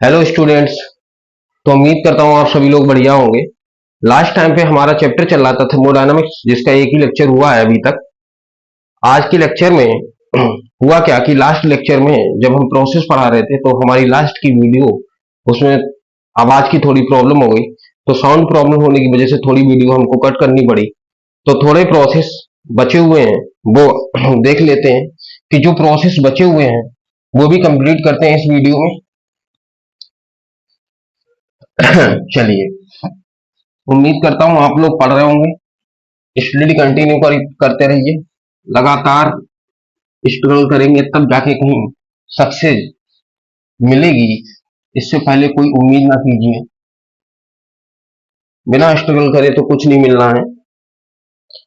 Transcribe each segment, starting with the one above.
Hello students. तो उम्मीद करता हूँ आप सभी लोग बढ़िया होंगे। लास्ट टाइम पे हमारा चैप्टर चल रहा था थर्मोडायनामिक्स, जिसका एक ही लेक्चर हुआ है अभी तक। आज के लेक्चर में हुआ क्या कि लास्ट लेक्चर में जब हम प्रोसेस पढ़ा रहे थे तो हमारी लास्ट की वीडियो, उसमें आवाज की थोड़ी प्रॉब्लम हो गई। तो साउंड प्रॉब्लम होने की वजह से थोड़ी वीडियो हमको कट करनी पड़ी। तो थोड़े प्रोसेस बचे हुए हैं, वो देख लेते हैं कि जो प्रोसेस बचे हुए हैं वो भी कंप्लीट करते हैं इस वीडियो में। चलिए, उम्मीद करता हूँ आप लोग पढ़ रहे होंगे। स्टडी कंटिन्यू करते रहिए, लगातार स्ट्रगल करेंगे तब जाके कहीं सक्सेस मिलेगी। इससे पहले कोई उम्मीद ना कीजिए, बिना स्ट्रगल करे तो कुछ नहीं मिलना है।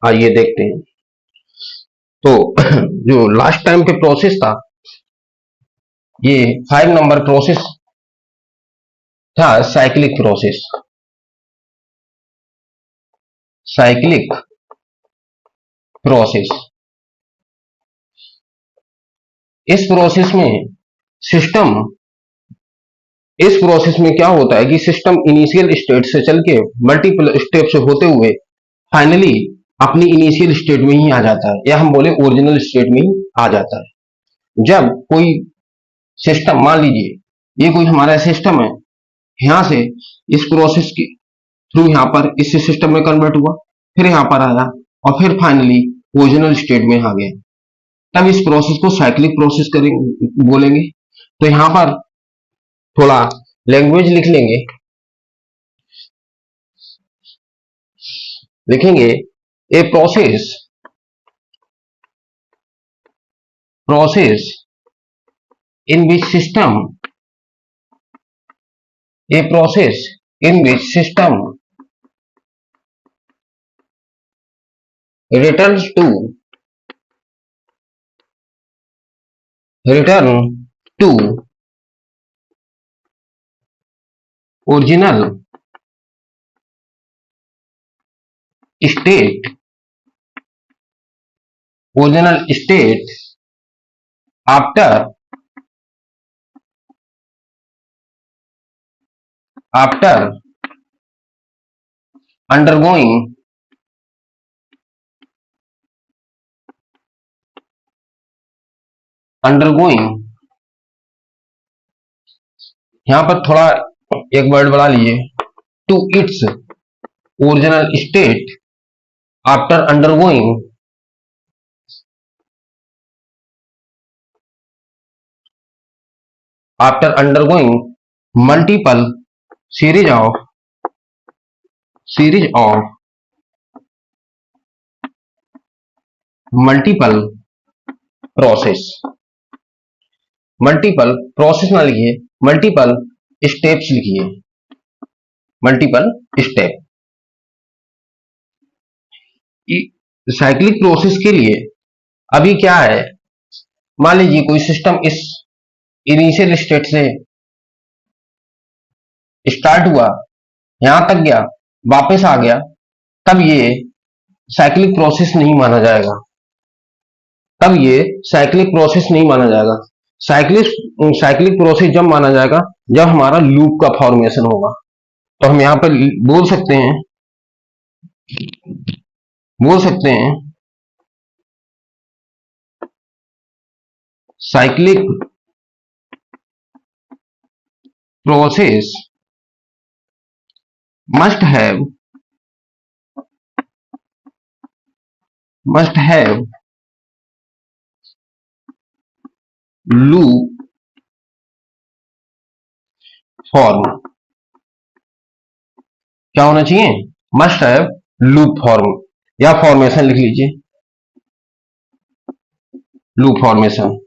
आइए देखते हैं। तो जो लास्ट टाइम पे प्रोसेस था, ये 5 नंबर प्रोसेस था, साइक्लिक प्रोसेस। साइक्लिक प्रोसेस, इस प्रोसेस में सिस्टम इस प्रोसेस में क्या होता है कि सिस्टम इनिशियल स्टेट से चल के मल्टीपल स्टेप से होते हुए फाइनली अपनी इनिशियल स्टेट में ही आ जाता है, या हम बोले ओरिजिनल स्टेट में ही आ जाता है। जब कोई सिस्टम, मान लीजिए ये कोई हमारा सिस्टम है, यहां से इस प्रोसेस के थ्रू यहां पर इस सिस्टम में कन्वर्ट हुआ, फिर यहां पर आया और फिर फाइनली ओरिजिनल स्टेट में आ गया, तब इस प्रोसेस को साइक्लिक प्रोसेस करेंगे, बोलेंगे। तो यहां पर थोड़ा लैंग्वेज लिख लेंगे, लिखेंगे a process in which system a process in which system returns return to original state after undergoing यहां पर थोड़ा एक वर्ड बढ़ा लीजिए, to its original state after undergoing multiple series of multiple process ना लिखिए, मल्टीपल स्टेप्स लिखिए, multiple step. Cyclic process के लिए अभी क्या है, मान लीजिए कोई सिस्टम इस इनिशियल स्टेट से स्टार्ट हुआ, यहां तक गया, वापस आ गया, तब ये साइक्लिक प्रोसेस नहीं माना जाएगा। साइक्लिक प्रोसेस जब माना जाएगा जब हमारा लूप का फॉर्मेशन होगा। तो हम यहां पर बोल सकते हैं cyclic process must have loop form. क्या होना चाहिए? मस्ट हैव लूप फॉर्म, या फॉर्मेशन लिख लीजिए, लूप फॉर्मेशन।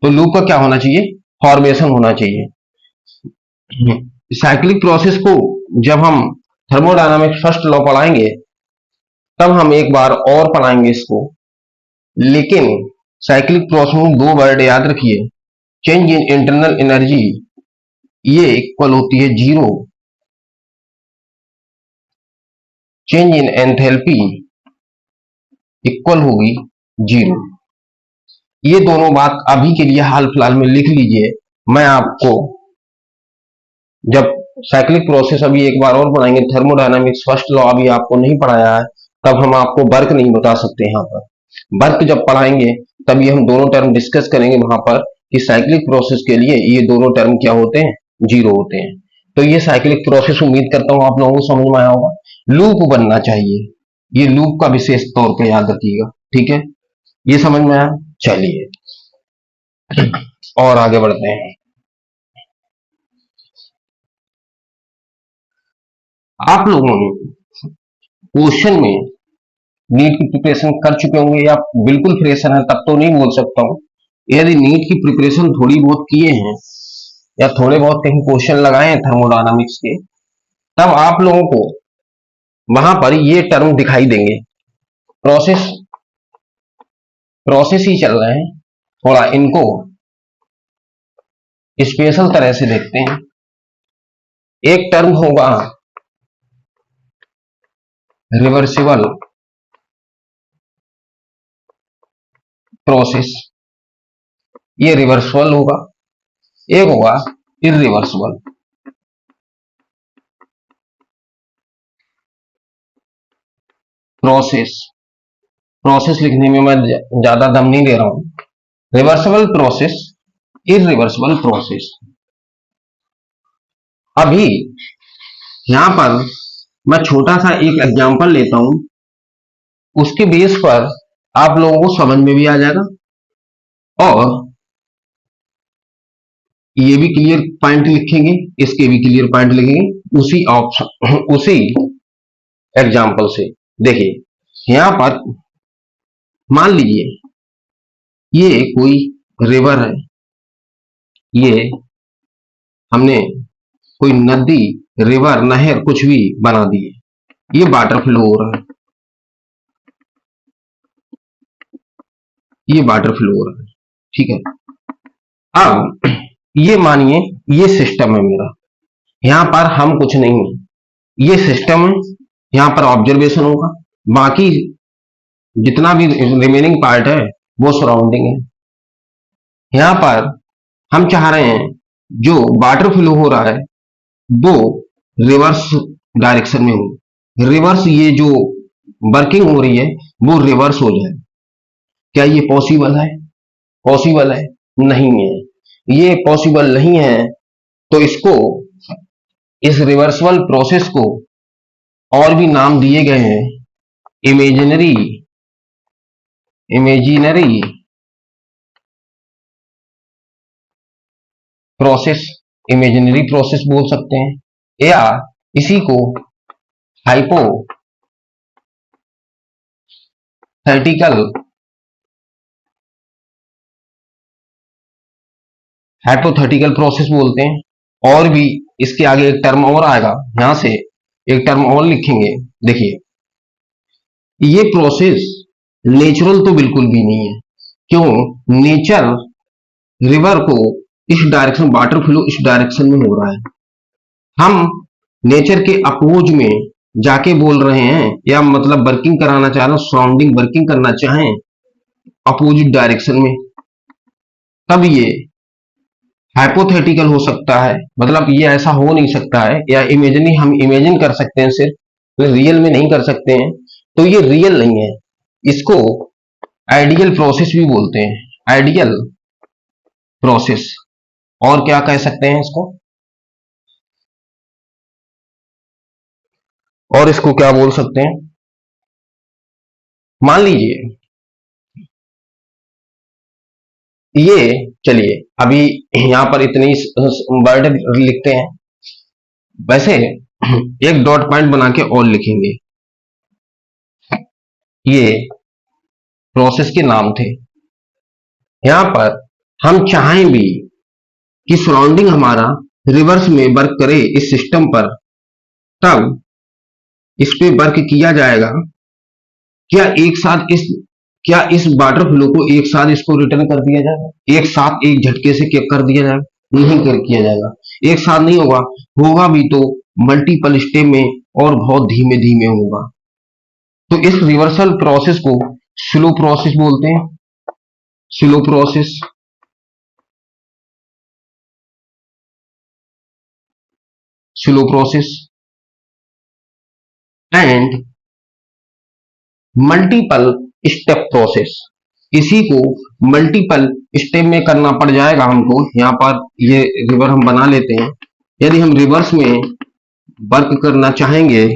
तो लूप का क्या होना चाहिए? फॉर्मेशन होना चाहिए। साइक्लिक प्रोसेस को जब हम थर्मोडायनामिक्स फर्स्ट लॉ पढ़ाएंगे तब हम एक बार और पढ़ाएंगे इसको। लेकिन साइक्लिक प्रोसेस में 2 वर्ड याद रखिए, चेंज इन इंटरनल एनर्जी ये इक्वल होती है 0, चेंज इन एंथैल्पी इक्वल होगी 0। ये दोनों बात अभी के लिए हाल फिलहाल में लिख लीजिए। मैं आपको जब साइक्लिक प्रोसेस अभी एक बार और पढ़ाएंगे, थर्मोडायनामिक्स फर्स्ट लॉ अभी आपको नहीं पढ़ाया है, तब हम आपको वर्क नहीं बता सकते। यहाँ पर वर्क जब पढ़ाएंगे तब ये हम दोनों टर्म डिस्कस करेंगे वहां पर कि साइक्लिक प्रोसेस के लिए ये दोनों टर्म क्या होते हैं, जीरो होते हैं। तो ये साइक्लिक प्रोसेस उम्मीद करता हूं आप लोगों को समझ में आया होगा। लूप बनना चाहिए, ये लूप का विशेष तौर पे याद रखिएगा, ठीक है। ये समझ में आया। चलिए और आगे बढ़ते हैं। आप लोगों ने क्वेश्चन में नीट की प्रिपरेशन कर चुके होंगे या बिल्कुल फ्रेशर हैं तब तो नहीं बोल सकता हूं। यदि नीट की प्रिपरेशन थोड़ी बहुत किए हैं या थोड़े बहुत कहीं क्वेश्चन लगाए हैं थर्मोडायनामिक्स के, तब आप लोगों को वहां पर ये टर्म दिखाई देंगे। प्रोसेस प्रोसेस ही चल रहे हैं, थोड़ा इनको स्पेशल तरह से देखते हैं। एक टर्म होगा रिवर्सिबल प्रोसेस, ये रिवर्सिबल होगा। एक होगा इरिवर्सिबल। प्रोसेस प्रोसेस लिखने में मैं ज्यादा दम नहीं दे रहा हूं। Reversible process, irreversible process. अभी यहां पर मैं छोटा सा एक एग्जांपल लेता हूं, उसके बेस पर आप लोगों को समझ में भी आ जाएगा और ये भी क्लियर पॉइंट लिखेंगे, इसके भी क्लियर पॉइंट लिखेंगे उसी ऑप्शन उसी एग्जांपल से। देखिए यहां पर मान लीजिए ये कोई रिवर है, ये हमने कोई नदी, रिवर, नहर कुछ भी बना दी है, ये वाटर फ्लो हो रहा है, ये वाटर फ्लो हो रहा है, ठीक है। अब ये मानिए ये सिस्टम है मेरा, यहां पर हम कुछ नहीं है, ये सिस्टम है, यहां पर ऑब्जर्वेशन होगा, बाकी जितना भी रिमेनिंग पार्ट है वो सराउंडिंग है। यहां पर हम चाह रहे हैं जो वाटर फ्लो हो रहा है वो रिवर्स डायरेक्शन में हो, रिवर्स ये जो वर्किंग हो रही है वो रिवर्स हो जाए। क्या ये पॉसिबल है? पॉसिबल है? नहीं है। ये पॉसिबल नहीं है तो इसको, इस रिवर्सिबल प्रोसेस को और भी नाम दिए गए हैं, imaginary imaginary process, imaginary process बोल सकते हैं, या इसी को हाइपोथेटिकल हाइपोथेटिकल प्रोसेस बोलते हैं। और भी इसके आगे एक टर्म और आएगा, यहां से एक टर्म और लिखेंगे। देखिए ये प्रोसेस नेचुरल तो बिल्कुल भी नहीं है। क्यों? नेचर रिवर को इस डायरेक्शन, वाटर फ्लो इस डायरेक्शन में हो रहा है, हम नेचर के अपोज में जाके बोल रहे हैं, या मतलब वर्किंग कराना चाह रहे हैं, सराउंडिंग वर्किंग करना चाहें अपोजिट डायरेक्शन में, तब ये हाइपोथेटिकल हो सकता है, मतलब ये ऐसा हो नहीं सकता है, या इमेजिनी हम इमेजिन कर सकते हैं सिर्फ, तो रियल में नहीं कर सकते हैं, तो ये रियल नहीं है। इसको आइडियल प्रोसेस भी बोलते हैं, आइडियल प्रोसेस। और क्या कह सकते हैं इसको, और इसको क्या बोल सकते हैं? मान लीजिए ये, चलिए अभी यहां पर इतनी वर्ड लिखते हैं, वैसे एक डॉट पॉइंट बना के और लिखेंगे। ये प्रोसेस के नाम थे। यहां पर हम चाहें भी कि सराउंडिंग हमारा रिवर्स में वर्क करे इस सिस्टम पर, तब इस पे वर्क किया जाएगा। क्या एक साथ इस क्या इस वाटर फ्लो को एक साथ इसको रिटर्न कर दिया जाएगा, एक साथ एक झटके से क्या कर दिया जाएगा? नहीं कर किया जाएगा, एक साथ नहीं होगा, होगा भी तो मल्टीपल स्टेप में और बहुत धीमे धीमे होगा। तो इस रिवर्सल प्रोसेस को स्लो प्रोसेस बोलते हैं, slow process. Slow process and multiple step process. इसी को मल्टीपल स्टेप में करना पड़ जाएगा हमको। यहां पर ये रिवर हम बना लेते हैं। यदि हम रिवर्स में वर्क करना चाहेंगे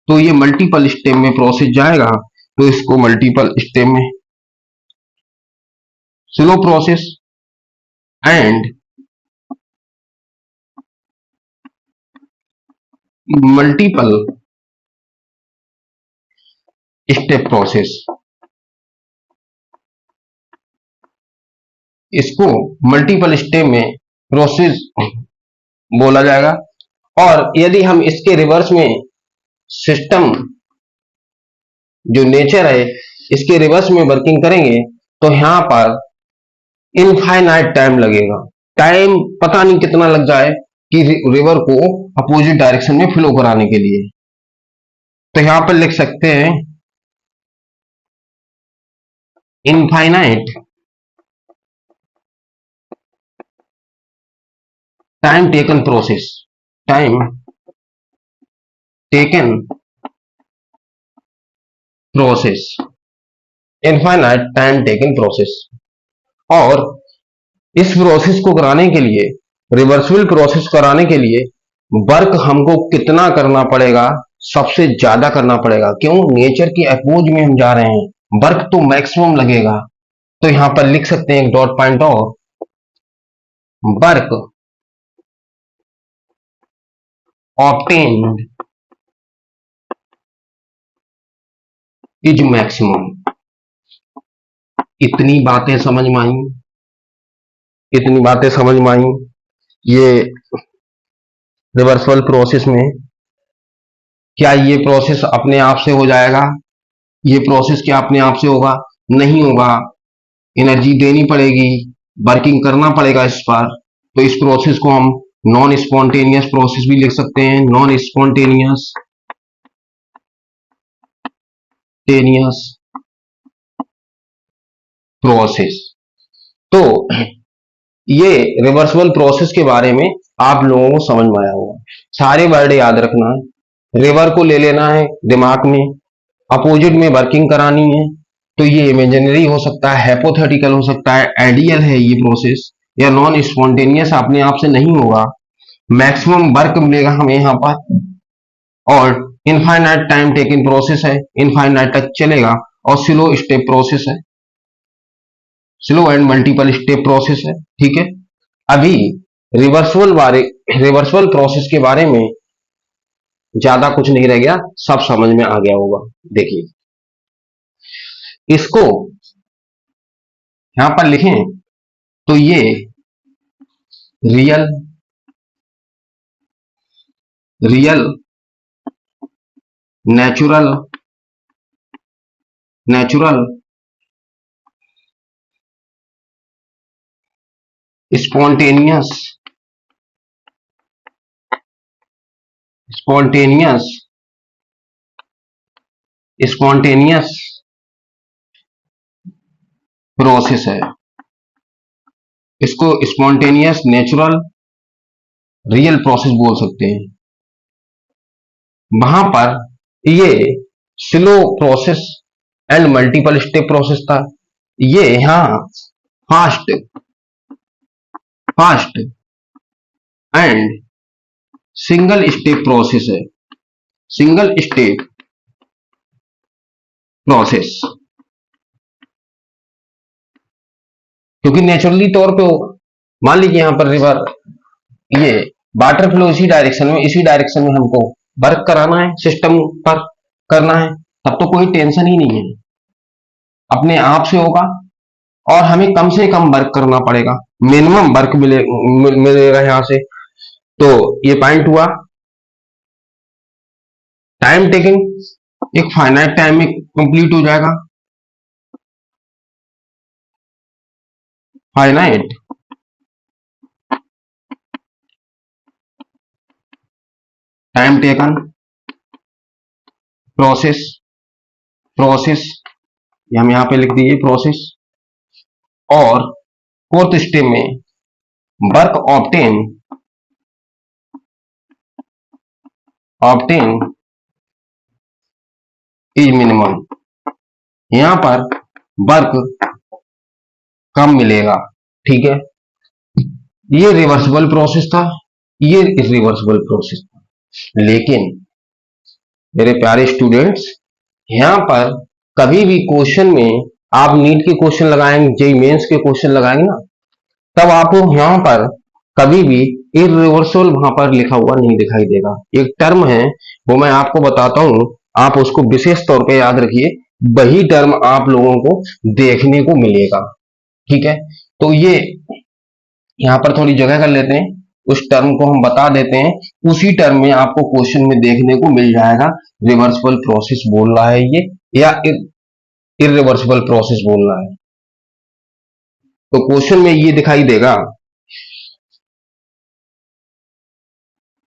तो ये मल्टीपल स्टेप में प्रोसेस जाएगा, तो इसको मल्टीपल स्टेप में slow process and multiple step process, इसको मल्टीपल स्टेप में प्रोसेस बोला जाएगा। और यदि हम इसके रिवर्स में सिस्टम जो नेचर है इसके रिवर्स में वर्किंग करेंगे तो यहां पर इनफाइनाइट टाइम लगेगा। टाइम पता नहीं कितना लग जाए कि रिवर को अपोजिट डायरेक्शन में फ्लो कराने के लिए। तो यहां पर लिख सकते हैं infinite time taken process, time taken process, infinite time taken process. और इस प्रोसेस को कराने के लिए, रिवर्सिबल प्रोसेस कराने के लिए वर्क हमको कितना करना पड़ेगा? सबसे ज्यादा करना पड़ेगा। क्यों? नेचर की अपोज में हम जा रहे हैं, वर्क तो मैक्सिमम लगेगा। तो यहां पर लिख सकते हैं एक डॉट पॉइंट और, वर्क ऑब्टेन्ड इज मैक्सिमम। इतनी बातें समझ में आई, इतनी बातें समझ में आई। ये रिवर्सल प्रोसेस में क्या ये प्रोसेस अपने आप से हो जाएगा? ये प्रोसेस क्या अपने आप से होगा? नहीं होगा, एनर्जी देनी पड़ेगी, वर्किंग करना पड़ेगा इस पर। तो इस प्रोसेस को हम नॉन स्पॉन्टेनियस प्रोसेस भी लिख सकते हैं। Non spontaneous process. तो ये रिवर्सिबल प्रोसेस के बारे में आप लोगों को समझ में आया होगा। सारे वर्ड याद रखना है, रिवर को ले लेना है दिमाग में, अपोजिट में वर्किंग करानी है। तो ये इमेजिनरी हो सकता है, हाइपोथेटिकल हो सकता है, आइडियल है ये प्रोसेस, या नॉन स्पॉन्टेनियस अपने आप से नहीं होगा। मैक्सिमम वर्क मिलेगा हमें यहाँ पर, और इनफाइनाइट टाइम टेकिंग प्रोसेस है, इनफाइनाइट तक चलेगा। और स्लो स्टेप प्रोसेस है, slow and multiple step process है। ठीक है, अभी रिवर्सिबल प्रोसेस के बारे में ज्यादा कुछ नहीं रह गया, सब समझ में आ गया होगा। देखिए इसको यहां पर लिखें तो ये रियल नेचुरल स्पॉन्टेनियस प्रोसेस है। इसको स्पॉन्टेनियस, नेचुरल, रियल प्रोसेस बोल सकते हैं। वहां पर ये slow process and multiple step process था। ये यहां fast and single step process है, सिंगल स्टेप प्रोसेस, क्योंकि नेचुरली तौर पे होगा। मान लीजिए यहां पर रिवर, ये वाटर फ्लो इसी डायरेक्शन में हमको वर्क कराना है, सिस्टम पर करना है, तब तो कोई टेंशन ही नहीं है, अपने आप से होगा। और हमें कम से कम वर्क करना पड़ेगा, मिनिमम वर्क मिलेगा यहां से। तो ये पॉइंट हुआ। टाइम टेकिंग एक फाइनाइट टाइम में कंप्लीट हो जाएगा, फाइनाइट टाइम टेकन प्रोसेस, ये हम यहां पे लिख दीजिए प्रोसेस। और फोर्थ स्टेप में work obtain obtain is minimum, यहां पर वर्क कम मिलेगा। ठीक है, ये रिवर्सिबल प्रोसेस था, ये इरिवर्सिबल प्रोसेस था। लेकिन मेरे प्यारे स्टूडेंट्स, यहां पर कभी भी क्वेश्चन में आप नीट के क्वेश्चन लगाएंगे, जेईई मेंस के क्वेश्चन लगाएंगे ना, तब आपको यहां पर कभी भी इरिवर्सिबल वहां पर लिखा हुआ नहीं दिखाई देगा। एक टर्म है, वो मैं आपको बताता हूं, आप उसको विशेष तौर पे याद रखिए, वही टर्म आप लोगों को देखने को मिलेगा। ठीक है, तो ये यहां पर थोड़ी जगह कर लेते हैं, उस टर्म को हम बता देते हैं, उसी टर्म में आपको क्वेश्चन में देखने को मिल जाएगा रिवर्सिबल प्रोसेस बोल रहा है ये या इरिवर्सिबल प्रोसेस बोल रहा है। तो क्वेश्चन में ये दिखाई देगा,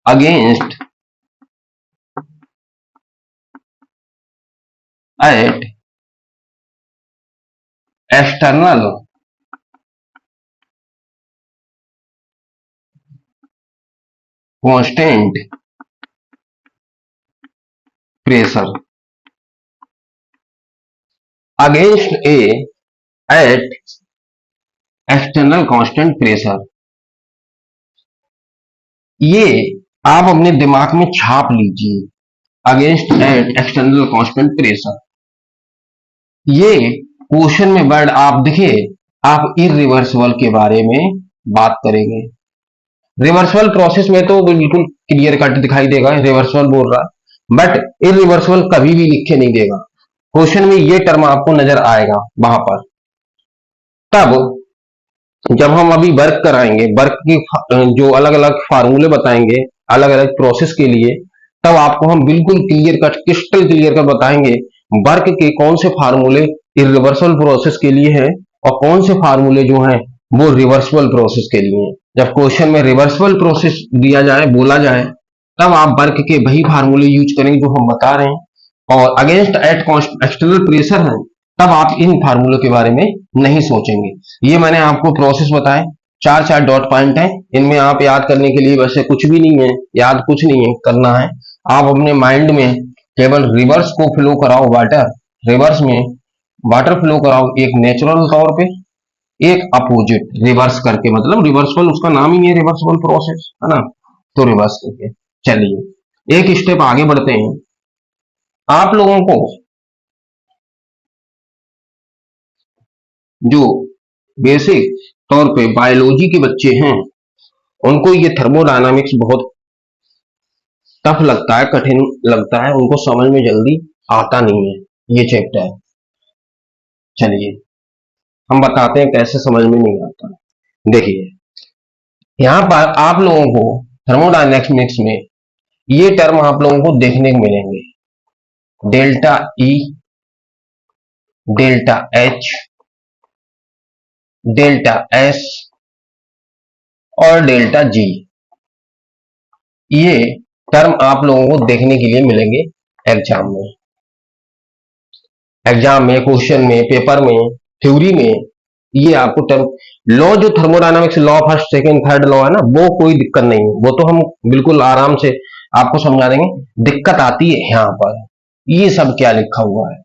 against at external constant pressure, against a at external constant pressure, ये आप अपने दिमाग में छाप लीजिए। Against at external constant pressure, ये क्वेश्चन में वर्ड आप दिखे, आप इरिवर्सिबल के बारे में बात करेंगे। रिवर्सिबल प्रोसेस में तो बिल्कुल क्लियर कट दिखाई देगा रिवर्सिबल बोल रहा है, बट इरिवर्सिबल कभी भी लिख के नहीं देगा। क्वेश्चन में ये टर्म आपको नजर आएगा वहां पर। तब जब हम अभी वर्क कराएंगे, वर्क की जो अलग अलग फार्मूले बताएंगे अलग अलग प्रोसेस के लिए, तब आपको हम बिल्कुल clear cut crystal clear cut बताएंगे वर्क के कौन से फार्मूले इरिवर्सिबल प्रोसेस के लिए हैं और कौन से फार्मूले जो हैं वो रिवर्सिबल प्रोसेस के लिए हैं। जब क्वेश्चन में रिवर्सिबल प्रोसेस दिया जाए, बोला जाए, तब आप वर्क के वही फार्मूले यूज करेंगे जो हम बता रहे हैं। और अगेंस्ट एट एक्सटर्नल प्रेशर है, तब आप इन फार्मूलों के बारे में नहीं सोचेंगे। ये मैंने आपको प्रोसेस बताए, चार चार डॉट पॉइंट है, इनमें आप याद करने के लिए वैसे कुछ भी नहीं है, याद कुछ नहीं है करना है। आप अपने माइंड में केवल रिवर्स को फ्लो कराओ, वाटर रिवर्स में वाटर फ्लो कराओ, एक नेचुरल तौर पे, एक अपोजिट रिवर्स करके, मतलब रिवर्सिबल उसका नाम ही है रिवर्सिबल प्रोसेस, है ना, तो रिवर्स करके। चलिए एक स्टेप आगे बढ़ते हैं। आप लोगों को जो बेसिक तौर पे बायोलॉजी के बच्चे हैं, उनको ये थर्मोडायनामिक्स बहुत टफ लगता है, कठिन लगता है, उनको समझ में जल्दी आता नहीं है ये चैप्टर। चलिए हम बताते हैं कैसे समझ में नहीं आता। देखिए यहां पर आप लोगों को थर्मोडायनेमिक्स में ये टर्म आप लोगों को देखने को मिलेंगे, delta E, delta H, delta S और डेल्टा जी। ये टर्म आप लोगों को देखने के लिए मिलेंगे एग्जाम में, क्वेश्चन में, पेपर में, थ्योरी में। ये आपको टर्म, लॉ जो thermodynamics law first second third law है ना, वो कोई दिक्कत नहीं है, वो तो हम बिल्कुल आराम से आपको समझा देंगे। दिक्कत आती है यहाँ पर ये सब क्या लिखा हुआ है,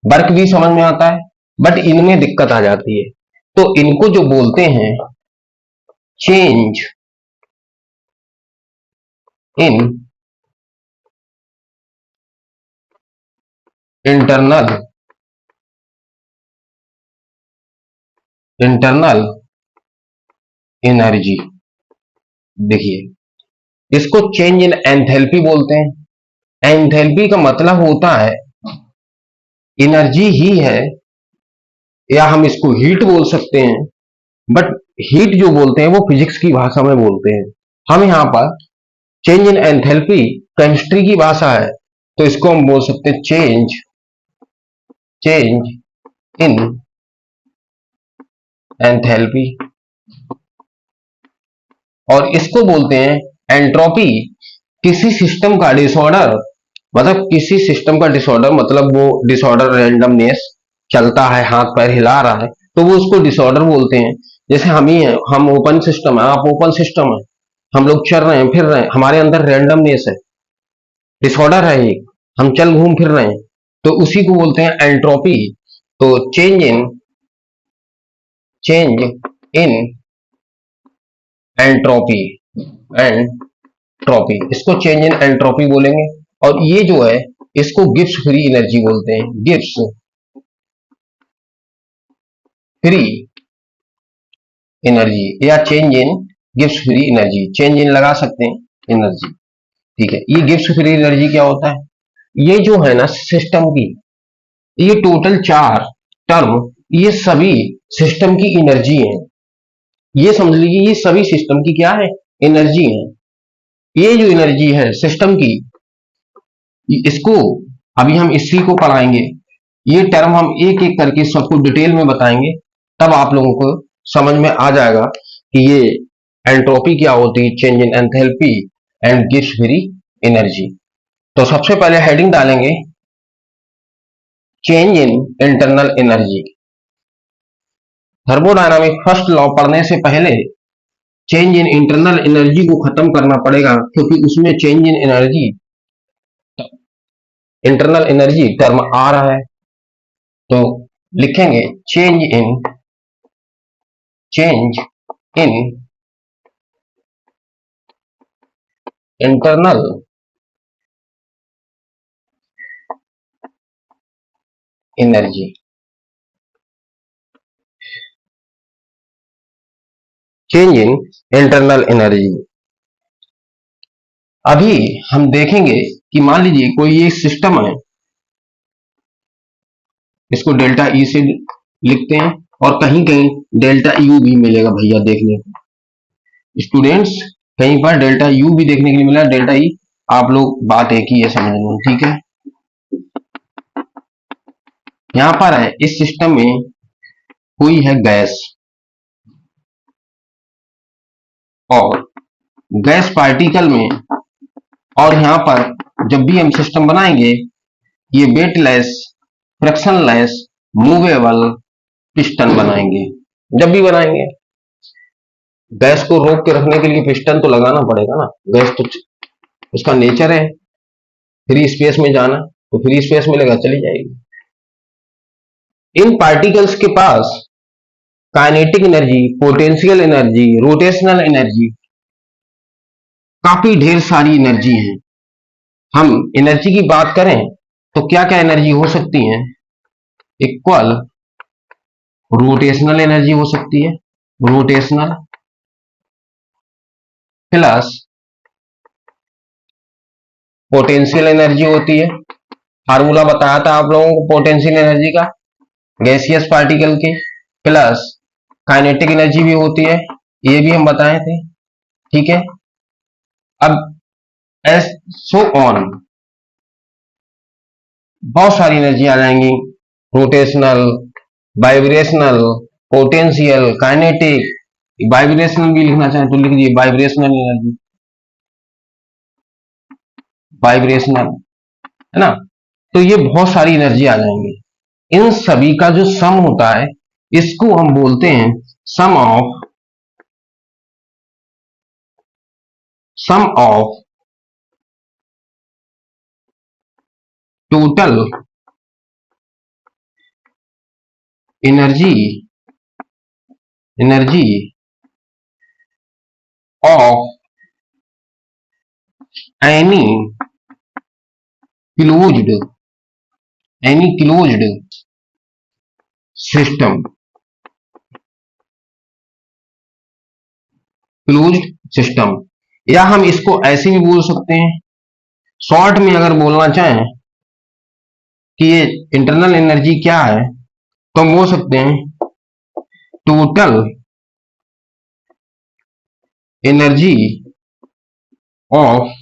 वर्क भी समझ में आता है बट इनमें दिक्कत आ जाती है। तो इनको जो बोलते हैं चेंज इन इंटरनल एनर्जी। देखिए इसको चेंज इन एंथैल्पी बोलते हैं। एंथैल्पी का मतलब होता है एनर्जी ही है, या हम इसको हीट बोल सकते हैं, बट हीट जो बोलते हैं वो फिजिक्स की भाषा में बोलते हैं। हम यहाँ पर चेंज इन एंथैल्पी केमिस्ट्री की भाषा है, तो इसको हम बोल सकते हैं चेंज इन एंथैल्पी, और इसको बोलते हैं एंट्रोपी। किसी सिस्टम का डिसऑर्डर, मतलब किसी सिस्टम का डिसऑर्डर, मतलब वो डिसऑर्डर रैंडमनेस, चलता है हाथ पैर हिला रहा है तो वो उसको डिसऑर्डर बोलते हैं। जैसे हम ही हैं, हम ओपन सिस्टम है, आप ओपन सिस्टम है, हम लोग चल रहे हैं फिर रहे हैं, हमारे अंदर रैंडमनेस है, डिसऑर्डर है एक, हम चल घूम फिर रहे हैं, तो उसी को बोलते हैं एंट्रोपी। तो चेंज इन एंट्रोपी, एंट्रोपी, इसको चेंज इन एंट्रोपी बोलेंगे। और ये जो है इसको गिब्स फ्री एनर्जी बोलते हैं, गिब्स फ्री एनर्जी, या change in Gibbs free energy, change इन लगा सकते हैं एनर्जी। ठीक है, ये गिब्स फ्री एनर्जी क्या होता है? ये जो है ना सिस्टम की, ये टोटल 4 टर्म, ये सभी सिस्टम की एनर्जी है। ये समझ लीजिए ये सभी सिस्टम की क्या है? एनर्जी है। ये जो एनर्जी है सिस्टम की, इसको अभी हम इसी को पढ़ाएंगे। ये टर्म हम एक एक करके सबको डिटेल में बताएंगे, तब आप लोगों को समझ में आ जाएगा कि ये एंट्रोपी क्या होती है, change in enthalpy and gives free energy. तो सबसे पहले हेडिंग डालेंगे change in internal energy. Thermodynamic first law पढ़ने से पहले चेंज इन इंटरनल एनर्जी को खत्म करना पड़ेगा, क्योंकि उसमें change in energy, internal energy term आ रहा है। तो लिखेंगे change in internal energy. Change in internal energy. अभी हम देखेंगे कि मान लीजिए कोई एक सिस्टम है, इसको डेल्टा ई से लिखते हैं, और कहीं कहीं डेल्टा यू भी मिलेगा भैया देखने को, स्टूडेंट्स कहीं पर डेल्टा यू भी देखने के लिए मिला, डेल्टा ई, आप लोग बात एक ही है समझ लो। ठीक है, यहां पर है इस सिस्टम में कोई है गैस, और गैस पार्टिकल में, और यहां पर जब भी हम सिस्टम बनाएंगे ये वेटलेस, फ्रिक्शनलेस, मूवेबल पिस्टन बनाएंगे। जब भी बनाएंगे गैस को रोक के रखने के लिए पिस्टन तो लगाना पड़ेगा ना, गैस तो उसका नेचर है फ्री स्पेस में जाना, तो फ्री स्पेस मिलेगा चली जाएगी। इन पार्टिकल्स के पास kinetic energy, potential energy, rotational energy, काफी ढेर सारी एनर्जी है। हम एनर्जी की बात करें तो क्या क्या एनर्जी हो सकती है? इक्वल रोटेशनल एनर्जी हो सकती है, रोटेशनल, प्लस पोटेंशियल एनर्जी होती है। फार्मूला बताया था आप लोगों को पोटेंशियल एनर्जी का, गैसियस पार्टिकल के, प्लस काइनेटिक एनर्जी भी होती है, ये भी हम बताए थे। ठीक है, अब एस सो ऑन, बहुत सारी एनर्जी आ जाएंगी, rotational, vibrational, potential, kinetic. Vibrational भी लिखना चाहें तो लिख दीजिए, वाइब्रेशनल एनर्जी, वाइब्रेशनल, है ना। तो ये बहुत सारी एनर्जी आ जाएंगी। इन सभी का जो सम होता है इसको हम बोलते हैं sum of total energy of any closed system, closed system, या हम इसको ऐसे भी बोल सकते हैं, शॉर्ट में अगर बोलना चाहें कि ये इंटरनल एनर्जी क्या है तो हम बोल सकते हैं total energy of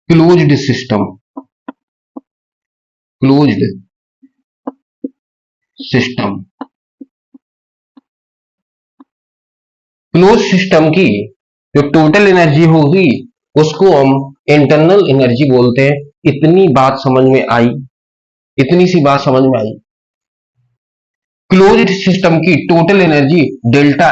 closed system, closed system. Close system की जो टोटल एनर्जी होगी उसको हम इंटरनल एनर्जी बोलते हैं। इतनी बात समझ में आई, इतनी सी बात समझ में आई। क्लोज्ड सिस्टम की total energy delta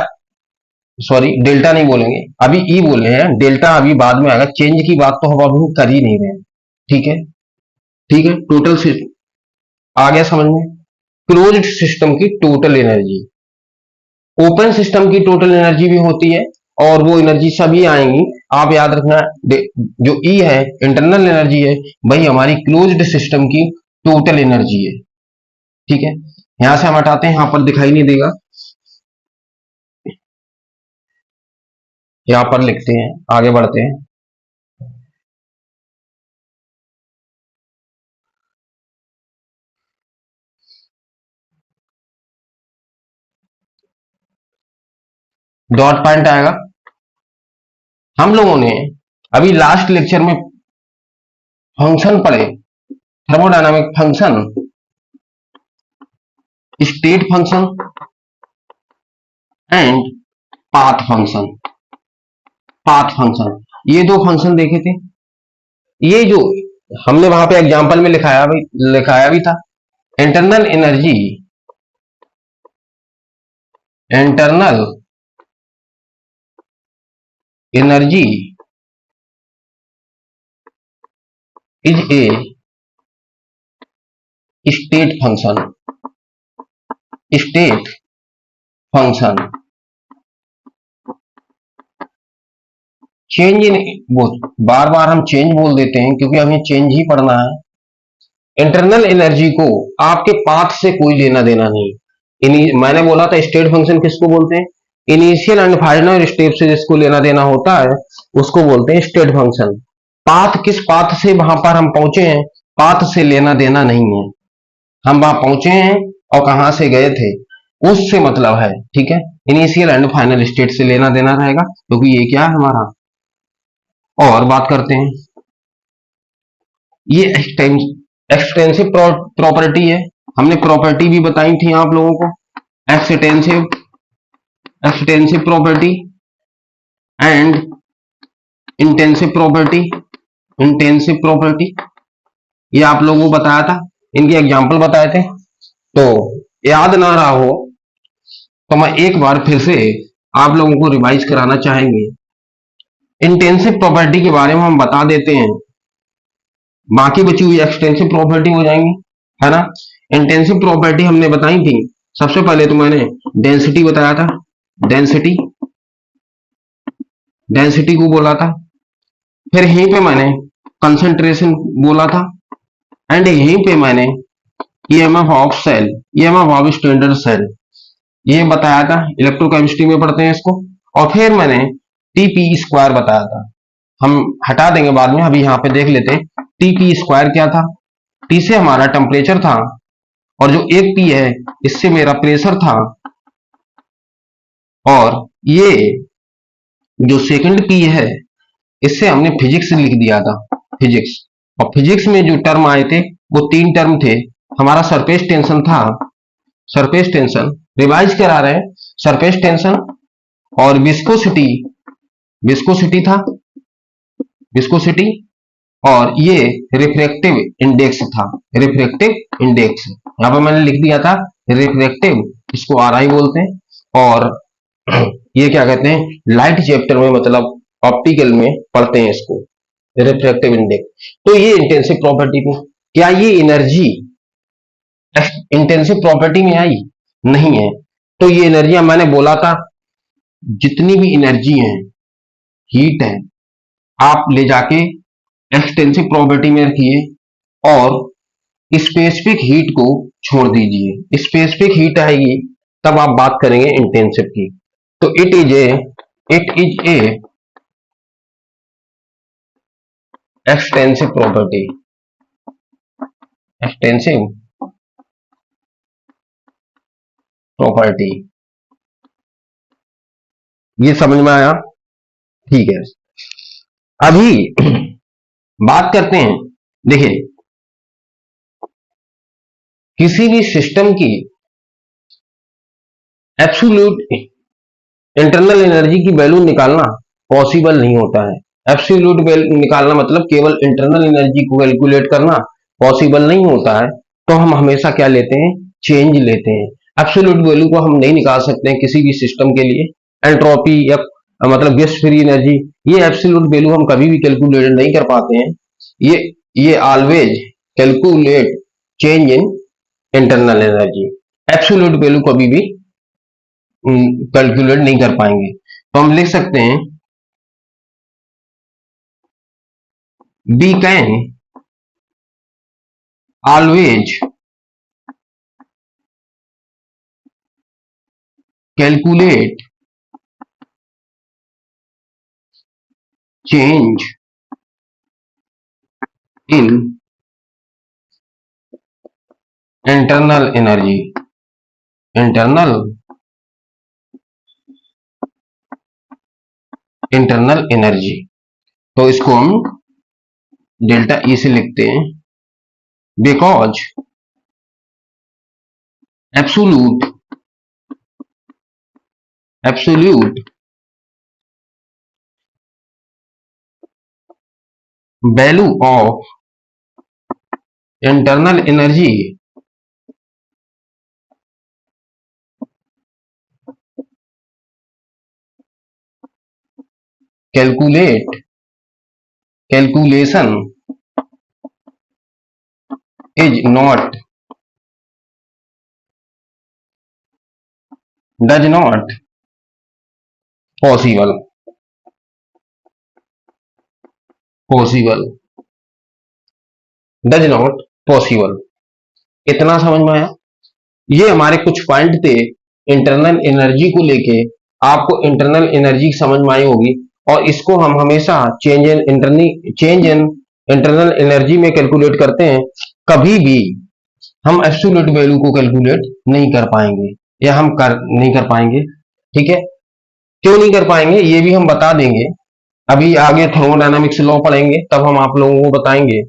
sorry delta नहीं बोलेंगे, अभी ई बोल रहे हैं, डेल्टा अभी बाद में आएगा, चेंज की बात तो हम अभी कर ही नहीं रहे हैं। ठीक है, ठीक है, टोटल आ गया समझ में। क्लोज्ड सिस्टम की टोटल एनर्जी, ओपन सिस्टम की टोटल एनर्जी भी होती है, और वो एनर्जी सभी आएंगी। आप याद रखना, जो ई है इंटरनल एनर्जी है, वही हमारी क्लोज्ड सिस्टम की टोटल एनर्जी है। ठीक है, यहां से हम हटाते हैं, यहां पर दिखाई नहीं देगा, यहां पर लिखते हैं, आगे बढ़ते हैं। डॉट पॉइंट आएगा। हम लोगों ने अभी लास्ट लेक्चर में फंक्शन पढ़े, thermodynamic function, state function and path function. Path function, ये दो फंक्शन देखे थे। ये जो हमने वहां पे एग्जांपल में लिखाया भी था, internal energy, internal energy is a state function, state function. Change in, बार बार हम चेंज बोल देते हैं क्योंकि हमें चेंज ही पढ़ना है। इंटरनल एनर्जी को आपके पाथ से कोई लेना देना नहीं। मैंने बोला था स्टेट फंक्शन किसको बोलते हैं, इनिशियल एंड फाइनल स्टेप से जिसको लेना देना होता है उसको बोलते हैं स्टेट फंक्शन। पाथ, किस पाथ से वहां पर हम पहुंचे हैं, पाथ से लेना देना नहीं है। हम वहां पहुंचे हैं और कहां से गए थे उससे मतलब है। ठीक है, इनिशियल एंड फाइनल स्टेट से लेना देना रहेगा, क्योंकि ये क्या है हमारा। और बात करते हैं, ये एक्सटेंसिव प्रॉपर्टी है। हमने प्रॉपर्टी भी बताई थी आप लोगों को, extensive, extensive property and intensive property, intensive property, ये आप लोगों को बताया था, इनके एग्जाम्पल बताए थे। तो याद ना रहा हो तो मैं एक बार फिर से आप लोगों को रिवाइज कराना चाहेंगे। इंटेंसिव प्रॉपर्टी के बारे में हम बता देते हैं, बाकी बची हुई एक्सटेंसिव प्रॉपर्टी हो जाएंगी, है ना। इंटेंसिव प्रॉपर्टी हमने बताई थी, सबसे पहले तो मैंने डेंसिटी बताया था, डेंसिटी, डेंसिटी को बोला था। फिर यहीं पे मैंने कंसंट्रेशन बोला था, एंड यहीं पे मैंने EMF of cell, EMF of standard cell, ये बताया था, इलेक्ट्रोकेमिस्ट्री में पढ़ते हैं इसको। और फिर मैंने टीपी स्क्वायर बताया था, हम हटा देंगे बाद में, अभी यहां पे देख लेते हैं टीपी स्क्वायर क्या था। टी से हमारा टेम्परेचर था, और जो एक पी है इससे मेरा प्रेशर था, और ये जो सेकंड पी है इससे हमने फिजिक्स लिख दिया था, फिजिक्स। और फिजिक्स में जो टर्म आए थे वो तीन टर्म थे। हमारा सरफेस टेंशन था, सरफेस टेंशन रिवाइज करा रहे हैं, सरफेस टेंशन, और विस्कोसिटी, विस्कोसिटी था, विस्कोसिटी, और ये रिफ्रैक्टिव इंडेक्स था, रिफ्रैक्टिव इंडेक्स, यहां पर मैंने लिख दिया था रिफ्रैक्टिव, इसको आरआई बोलते हैं। और ये क्या कहते हैं, लाइट चैप्टर में मतलब ऑप्टिकल में पढ़ते हैं इसको, रिफ्रैक्टिव इंडेक्स। तो ये इंटेंसिव प्रॉपर्टी थी। क्या ये एनर्जी इंटेंसिव प्रॉपर्टी में आई? नहीं है। तो ये एनर्जी मैंने बोला था, जितनी भी एनर्जी है, हीट है, आप ले जाके एक्सटेंसिव प्रॉपर्टी में रखिए और स्पेसिफिक हीट को छोड़ दीजिए। स्पेसिफिक हीट आएगी तब आप बात करेंगे इंटेंसिव की। तो it is a extensive property, extensive property, ये समझ में आया? ठीक है, अभी बात करते हैं। देखिए, किसी भी सिस्टम की एब्सोल्यूट इंटरनल एनर्जी की वैल्यू निकालना पॉसिबल नहीं होता है। एब्सोल्यूट वैल्यू निकालना मतलब केवल इंटरनल एनर्जी को कैलकुलेट करना पॉसिबल नहीं होता है। तो हम हमेशा क्या लेते हैं, चेंज लेते हैं। एब्सोल्यूट वैल्यू को हम नहीं निकाल सकते हैं किसी भी सिस्टम के लिए, एंट्रोपी या मतलब गेस्ट फ्री एनर्जी, ये एब्सोल्यूट वैल्यू हम कभी भी कैलकुलेट नहीं कर पाते हैं। ये always calculate change in internal energy, absolute value कभी भी कैलकुलेट नहीं कर पाएंगे। तो हम लिख सकते हैं we can always calculate change in internal energy, internal energy. तो इसको हम डेल्टा ई से लिखते हैं, because absolute value of internal energy calculation is not does not possible does not possible। इतना समझ में आया? ये हमारे कुछ पॉइंट थे इंटरनल एनर्जी को लेके। आपको इंटरनल एनर्जी समझ में आई होगी, और इसको हम हमेशा चेंज इन इंटरनल एनर्जी में कैलकुलेट करते हैं। कभी भी हम एब्सोल्यूट वैल्यू को कैलकुलेट नहीं कर पाएंगे, या हम नहीं कर पाएंगे। ठीक है, क्यों नहीं कर पाएंगे ये भी हम बता देंगे। अभी आगे थर्मोडायनामिक्स लॉ पढ़ेंगे तब हम आप लोगों को बताएंगे।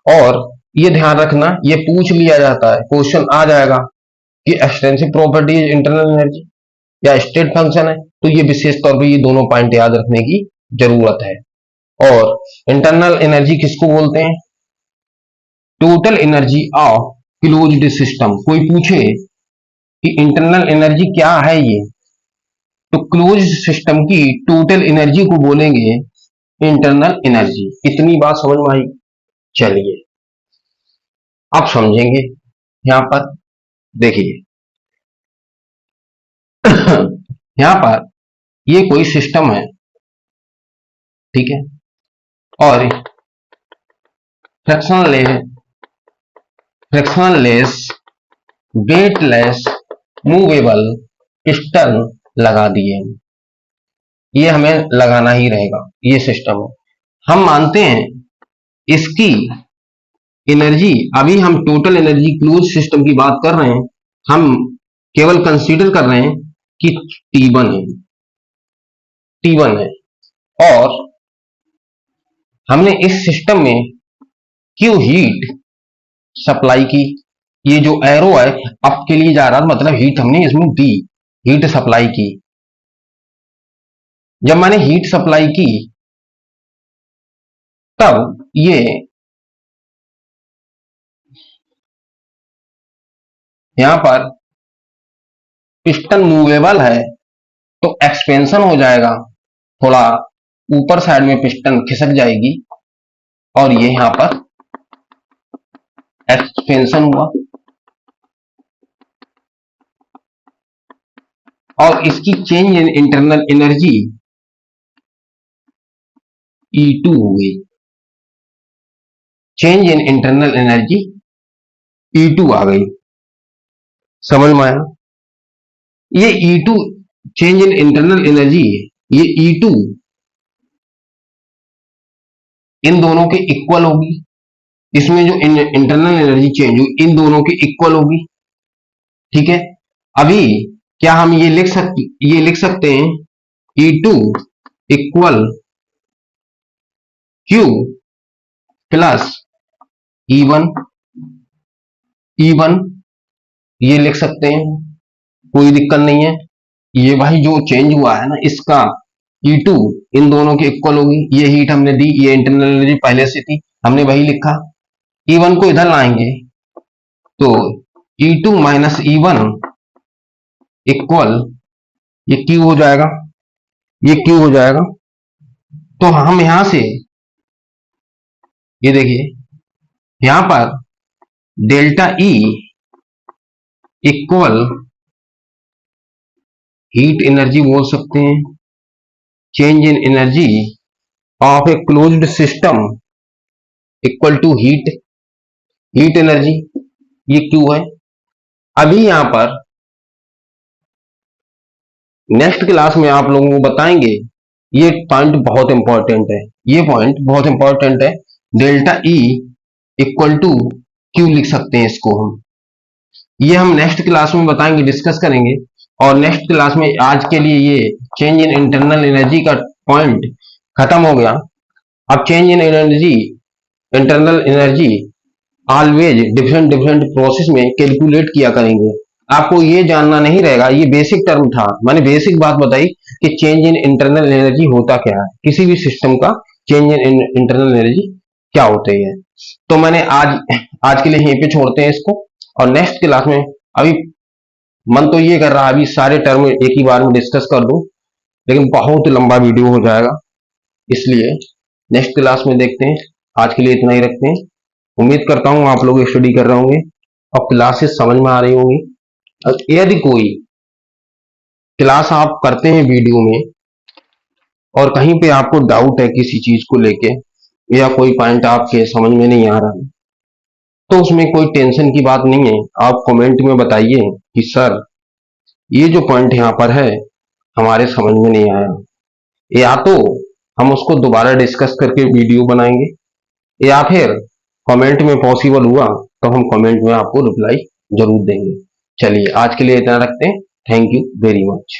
और ये ध्यान रखना, ये पूछ लिया जाता है, क्वेश्चन आ जाएगा कि एक्सटेंसिव प्रॉपर्टी इंटरनल एनर्जी या स्टेट फंक्शन है, तो ये विशेष तौर पे ये दोनों पॉइंट याद रखने की जरूरत है। और इंटरनल एनर्जी किसको बोलते हैं? Total energy of closed system. कोई पूछे कि इंटरनल एनर्जी क्या है ये, तो क्लोज्ड सिस्टम की टोटल एनर्जी को बोलेंगे इंटरनल एनर्जी। इतनी बात समझ में आई? चलिए अब समझेंगे। यहां पर देखिए यहां पर ये कोई सिस्टम है, ठीक है, और फ्रिक्शनलेस वेटलेस मूवेबल पिस्टन लगा दिए। ये हमें लगाना ही रहेगा, ये सिस्टम है। हम मानते हैं इसकी एनर्जी, अभी हम टोटल एनर्जी क्लोज सिस्टम की बात कर रहे हैं, हम केवल कंसीडर कर रहे हैं कि T1 है, और हमने इस सिस्टम में क्यों हीट सप्लाई की। ये जो एरो है अप के लिए जा रहा था, मतलब हीट हमने इसमें दी, हीट सप्लाई की। जब मैंने हीट सप्लाई की तब ये यहां पर पिस्टन मूवेबल है, तो एक्सपेंशन हो जाएगा, थोड़ा ऊपर साइड में पिस्टन खिसक जाएगी, और ये यहां पर एक्सपेंशन हुआ, और इसकी change in internal energy E2 हो गई। Change in internal energy E2 आ गई। समझ में आया? ये E2 change in internal energy, ये E2 इन दोनों के इक्वल होगी। इसमें जो इंटरनल एनर्जी चेंज हुई इन दोनों की इक्वल होगी। ठीक है, अभी क्या हम ये लिख सकते हैं E2 equal Q plus E1 ये लिख सकते हैं, कोई दिक्कत नहीं है। ये भाई जो चेंज हुआ है ना, इसका E2 इन दोनों के इक्वल होगी। ये हीट हमने दी, ये इंटरनल एनर्जी पहले से थी, हमने वही लिखा। E1 को इधर लाएंगे तो E2 माइनस E1 इक्वल ये Q हो जाएगा। ये Q हो जाएगा। तो हम यहां से ये देखिए, यहां पर delta E equal heat energy बोल सकते हैं, change in energy of a closed system equal to heat energy, ये Q है। अभी यहां पर नेक्स्ट क्लास में आप लोगों को बताएंगे, ये पॉइंट बहुत इंपॉर्टेंट है, ये पॉइंट बहुत इंपॉर्टेंट है। Delta E equal to Q लिख सकते हैं इसको हम, ये हम नेक्स्ट क्लास में बताएंगे, डिस्कस करेंगे। और नेक्स्ट क्लास में आज के लिए ये चेंज इन इंटरनल एनर्जी का पॉइंट खत्म हो गया। अब change in energy, internal energy always different different process में कैलकुलेट किया करेंगे। आपको ये जानना नहीं रहेगा, ये बेसिक टर्म था, मैंने बेसिक बात बताई कि चेंज इन इंटरनल एनर्जी होता क्या है, किसी भी सिस्टम का चेंज इन इंटरनल एनर्जी क्या होती है। तो मैंने आज के लिए यहीं पे छोड़ते हैं इसको, और नेक्स्ट क्लास में, अभी मन तो ये कर रहा है अभी सारे टर्म एक ही बार में डिस्कस कर दूं, लेकिन बहुत लंबा वीडियो हो जाएगा, इसलिए नेक्स्ट क्लास में देखते हैं। आज के लिए इतना ही रखते हैं। उम्मीद करता हूं आप लोग स्टडी कर रहे होंगे और क्लासेस समझ में आ रही होंगी। यदि कोई क्लास आप करते हैं वीडियो में और कहीं पे आपको डाउट है किसी चीज को लेके, या कोई पॉइंट आपके समझ में नहीं आ रहा है, तो उसमें कोई टेंशन की बात नहीं है। आप कमेंट में बताइए कि सर ये जो पॉइंट यहाँ पर है हमारे समझ में नहीं आया, या तो हम उसको दोबारा डिस्कस करके वीडियो बनाएंगे, या फिर कमेंट में पॉसिबल हुआ तो हम कमेंट में आपको रिप्लाई जरूर देंगे। चलिए आज के लिए इतना रखते हैं। Thank you very much.